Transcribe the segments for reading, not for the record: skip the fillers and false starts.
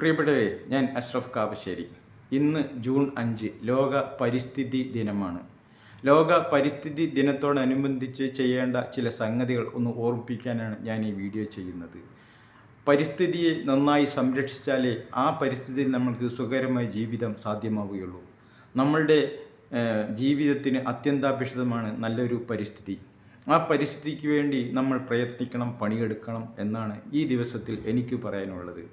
പ്രിയപ്പെട്ടവരെ, ഞാൻ അഷ്റഫ് കാവശ്ശേരി. ഇന്ന് ജൂൺ 5 ലോക പരിസ്ഥിതി ദിനമാണ്. ലോക പരിസ്ഥിതി ദിനത്തോടനുബന്ധിച്ച് ചെയ്യേണ്ട ചില സംഗതികൾ ഒന്ന് ഓർമ്മിപ്പിക്കാനാണ് ഞാൻ ഈ വീഡിയോ ചെയ്യുന്നത്. പരിസ്ഥിതിയെ നന്നായി സംരക്ഷിച്ചാലേ ആ പരിസ്ഥിതിയിൽ നമ്മൾക്ക് സുഖകരമായ ജീവിതം സാധ്യമാവുകയുള്ളൂ. നമ്മളുടെ ജീവിതത്തിന് അത്യന്താപേക്ഷിതമാണ് നല്ലൊരു പരിസ്ഥിതി. ആ പരിസ്ഥിതിക്ക് വേണ്ടി നമ്മൾ പ്രയത്നിക്കണം, പണിയെടുക്കണം എന്നാണ് ഈ ദിവസത്തിൽ എനിക്ക് പറയാനുള്ളത്.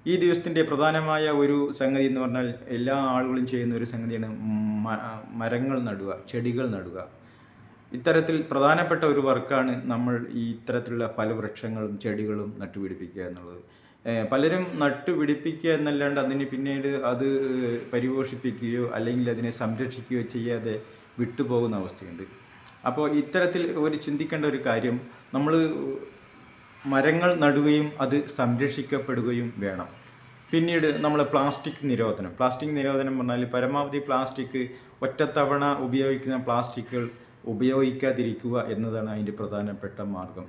ഈ ദിവസത്തിൻ്റെ പ്രധാനമായ ഒരു സംഗതി എന്ന് പറഞ്ഞാൽ എല്ലാ ആളുകളും ചെയ്യുന്ന ഒരു സംഗതിയാണ് മരങ്ങൾ നടുക, ചെടികൾ നടുക. ഇത്തരത്തിൽ പ്രധാനപ്പെട്ട ഒരു വർക്കാണ് നമ്മൾ ഈ ഇത്തരത്തിലുള്ള ഫലവൃക്ഷങ്ങളും ചെടികളും നട്ടുപിടിപ്പിക്കുക എന്നുള്ളത്. പലരും നട്ടുപിടിപ്പിക്കുക എന്നല്ലാണ്ട് അതിന് പിന്നീട് അത് പരിപോഷിപ്പിക്കുകയോ അല്ലെങ്കിൽ അതിനെ സംരക്ഷിക്കുകയോ ചെയ്യാതെ വിട്ടുപോകുന്ന അവസ്ഥയുണ്ട്. അപ്പോൾ ഇത്തരത്തിൽ ചിന്തിക്കേണ്ട ഒരു കാര്യം, നമ്മൾ മരങ്ങൾ നടുകയും അത് സംരക്ഷിക്കപ്പെടുകയും വേണം. പിന്നീട് നമ്മൾ പ്ലാസ്റ്റിക് നിരോധനം പറഞ്ഞാൽ പരമാവധി പ്ലാസ്റ്റിക് ഒറ്റത്തവണ ഉപയോഗിക്കുന്ന പ്ലാസ്റ്റിക്കുകൾ ഉപയോഗിക്കാതിരിക്കുക എന്നതാണ് അതിൻ്റെ പ്രധാനപ്പെട്ട മാർഗം.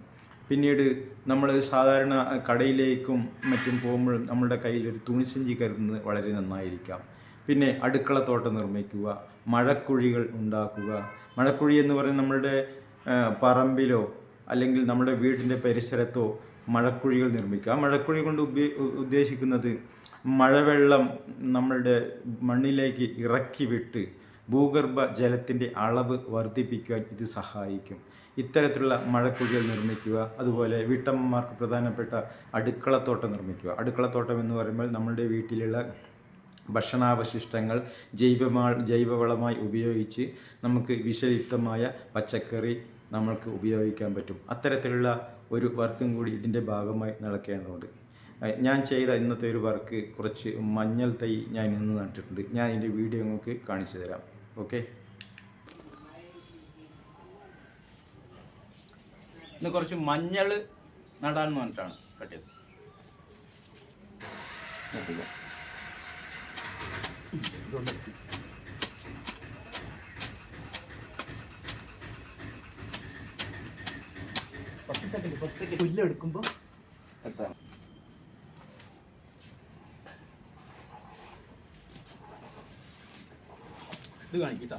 പിന്നീട് നമ്മൾ സാധാരണ കടയിലേക്കും മറ്റും പോകുമ്പോഴും നമ്മളുടെ കയ്യിൽ ഒരു തുണിസഞ്ചി കരുതുന്നത് വളരെ നന്നായിരിക്കാം. പിന്നെ അടുക്കളത്തോട്ടം നിർമ്മിക്കുക, മഴക്കുഴികൾ ഉണ്ടാക്കുക. മഴക്കുഴി എന്ന് പറയുന്നത് നമ്മളുടെ പറമ്പിലോ അല്ലെങ്കിൽ നമ്മുടെ വീടിൻ്റെ പരിസരത്തോ മഴക്കുഴികൾ നിർമ്മിക്കുക. മഴക്കുഴി കൊണ്ട് ഉദ്ദേശിക്കുന്നത് മഴവെള്ളം നമ്മളുടെ മണ്ണിലേക്ക് ഇറക്കി വിട്ട് ഭൂഗർഭ ജലത്തിൻ്റെ അളവ് വർദ്ധിപ്പിക്കുവാൻ ഇത് സഹായിക്കും. ഇത്തരത്തിലുള്ള മഴക്കുഴികൾ നിർമ്മിക്കുക. അതുപോലെ വീട്ടമ്മമാർക്ക് പ്രധാനപ്പെട്ട അടുക്കളത്തോട്ടം നിർമ്മിക്കുക. അടുക്കളത്തോട്ടം എന്ന് പറയുമ്പോൾ നമ്മളുടെ വീട്ടിലുള്ള ഭക്ഷണാവശിഷ്ടങ്ങൾ ജൈവവളമായി ഉപയോഗിച്ച് നമുക്ക് വിഷയുക്തമായ പച്ചക്കറി നമ്മൾക്ക് ഉപയോഗിക്കാൻ പറ്റും. അത്തരത്തിലുള്ള ഒരു വർക്കും കൂടി ഇതിൻ്റെ ഭാഗമായി നടക്കേണ്ടതുണ്ട്. ഞാൻ ചെയ്ത ഇന്നത്തെ ഒരു വർക്ക്, കുറച്ച് മഞ്ഞൾ തൈ ഞാൻ ഇന്ന് നട്ടിട്ടുണ്ട്. ഞാൻ ഇതിൻ്റെ വീഡിയോ നിങ്ങൾക്ക് കാണിച്ചു തരാം. ഓക്കെ, ഇന്ന് കുറച്ച് മഞ്ഞൾ നടാമെന്ന് പറഞ്ഞിട്ടാണ് കട്ടിയത്. പുല്ലെടുക്കുമ്പോൾ എത്താം. ഇത് കാണിക്കട്ടാ.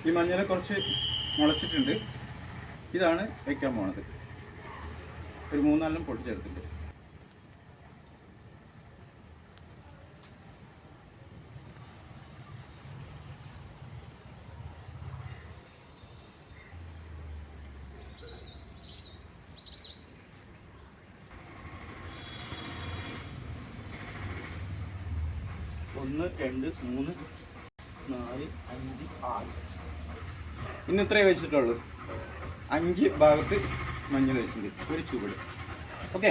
ഈ മഞ്ഞൾ കുറച്ച് മുളച്ചിട്ടുണ്ട്. ഇതാണ് വയ്ക്കാൻ പോണത്. ഒരു 3-4 പൊട്ടിച്ചെടുത്തിട്ടുണ്ട്. ഒന്ന്, 2, 3, 4, 5, 6. ഇന്ന് ഇത്രയേ വെച്ചിട്ടുള്ളൂ. 5 ഭാഗത്ത് മഞ്ഞൾ വെച്ചിട്ടുണ്ട്, ഒരു ചുവട്. ഓക്കെ.